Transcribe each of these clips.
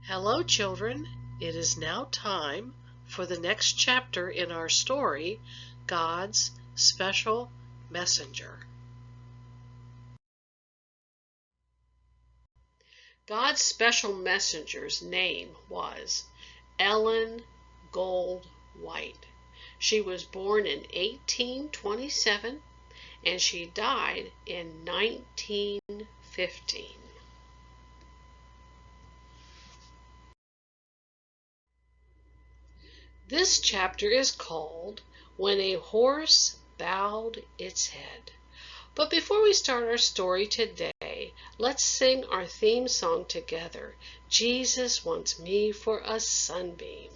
Hello, children. It is now time for the next chapter in our story, God's Special Messenger. God's special messenger's name was Ellen Gold White. She was born in 1827 and she died in 1915. This chapter is called When a Horse Bowed Its Head. But before we start our story today, let's sing our theme song together. Jesus wants me for a sunbeam.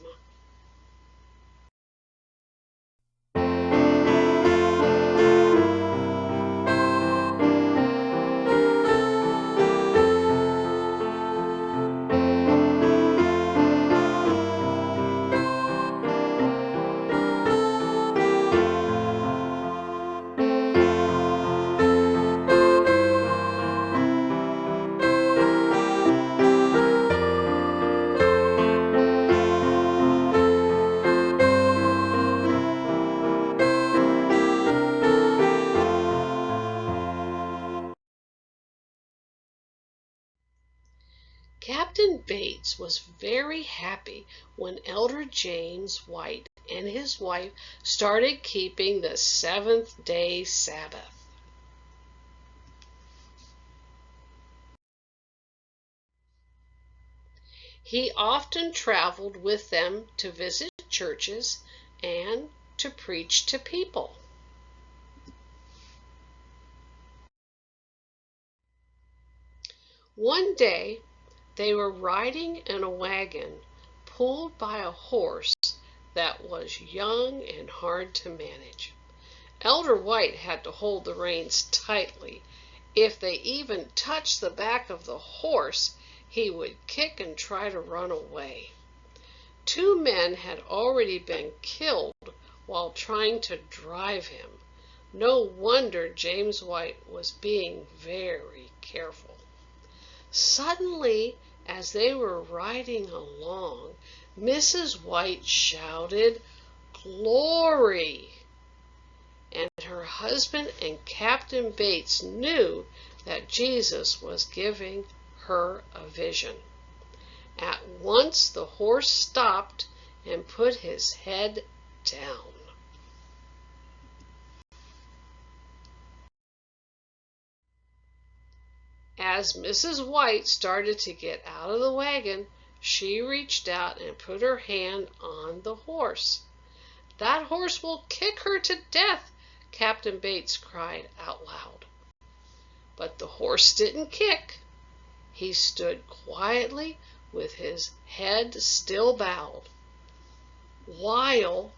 Captain Bates was very happy when Elder James White and his wife started keeping the seventh-day Sabbath. He often traveled with them to visit churches and to preach to people. One day, they were riding in a wagon pulled by a horse that was young and hard to manage. Elder White had to hold the reins tightly. If they even touched the back of the horse, he would kick and try to run away. 2 men had already been killed while trying to drive him. No wonder James White was being very careful. Suddenly, as they were riding along, Mrs. White shouted, "Glory!" And her husband and Captain Bates knew that Jesus was giving her a vision. At once the horse stopped and put his head down. As Mrs. White started to get out of the wagon, she reached out and put her hand on the horse. "That horse will kick her to death," Captain Bates cried out loud. But the horse didn't kick. He stood quietly with his head still bowed, while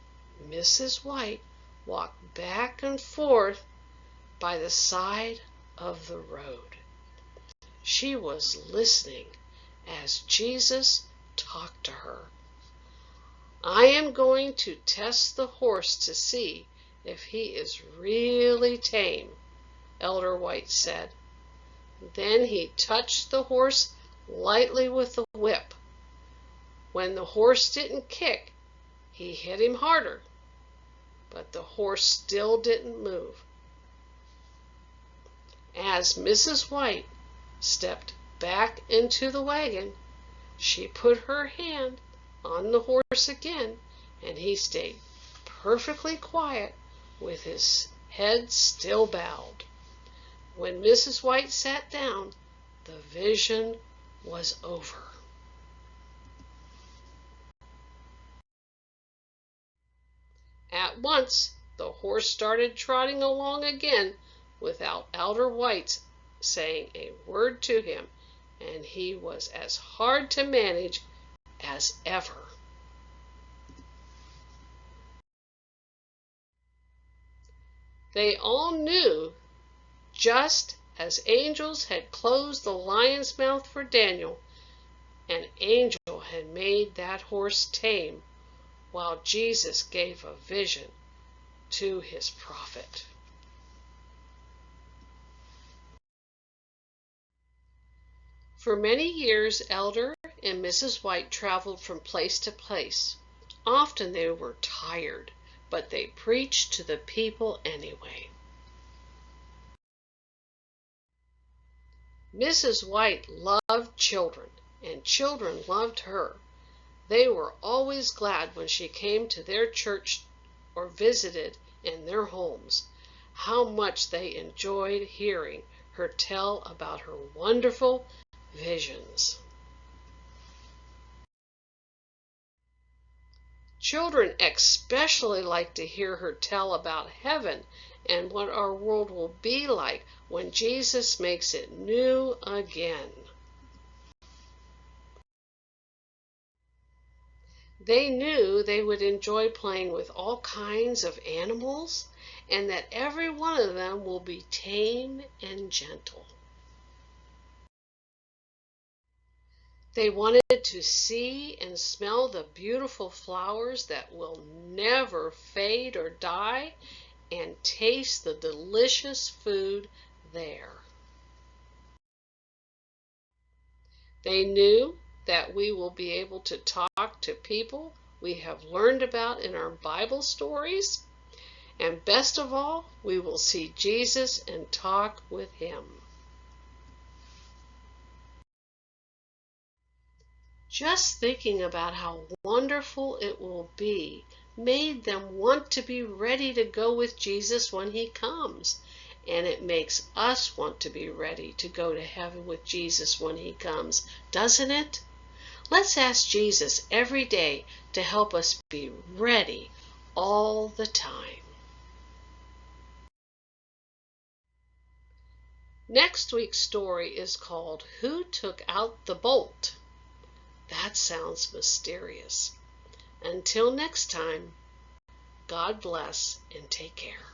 Mrs. White walked back and forth by the side of the road. She was listening as Jesus talked to her. "I am going to test the horse to see if he is really tame," Elder White said. Then he touched the horse lightly with the whip. When the horse didn't kick, he hit him harder, but the horse still didn't move. As Mrs. White stepped back into the wagon, she put her hand on the horse again, and he stayed perfectly quiet with his head still bowed. When Mrs. White sat down, the vision was over. At once, the horse started trotting along again without Elder White saying a word to him, and he was as hard to manage as ever. They all knew, just as angels had closed the lion's mouth for Daniel, an angel had made that horse tame while Jesus gave a vision to his prophet. For many years, Elder and Mrs. White traveled from place to place. Often they were tired, but they preached to the people anyway. Mrs. White loved children, and children loved her. They were always glad when she came to their church or visited in their homes. How much they enjoyed hearing her tell about her wonderful visions. Children especially like to hear her tell about heaven and what our world will be like when Jesus makes it new again. They knew they would enjoy playing with all kinds of animals and that every one of them will be tame and gentle. They wanted to see and smell the beautiful flowers that will never fade or die and taste the delicious food there. They knew that we will be able to talk to people we have learned about in our Bible stories, and best of all, we will see Jesus and talk with him. Just thinking about how wonderful it will be made them want to be ready to go with Jesus when he comes. And it makes us want to be ready to go to heaven with Jesus when he comes, doesn't it? Let's ask Jesus every day to help us be ready all the time. Next week's story is called Who Took Out the Bolt? That sounds mysterious. Until next time, God bless and take care.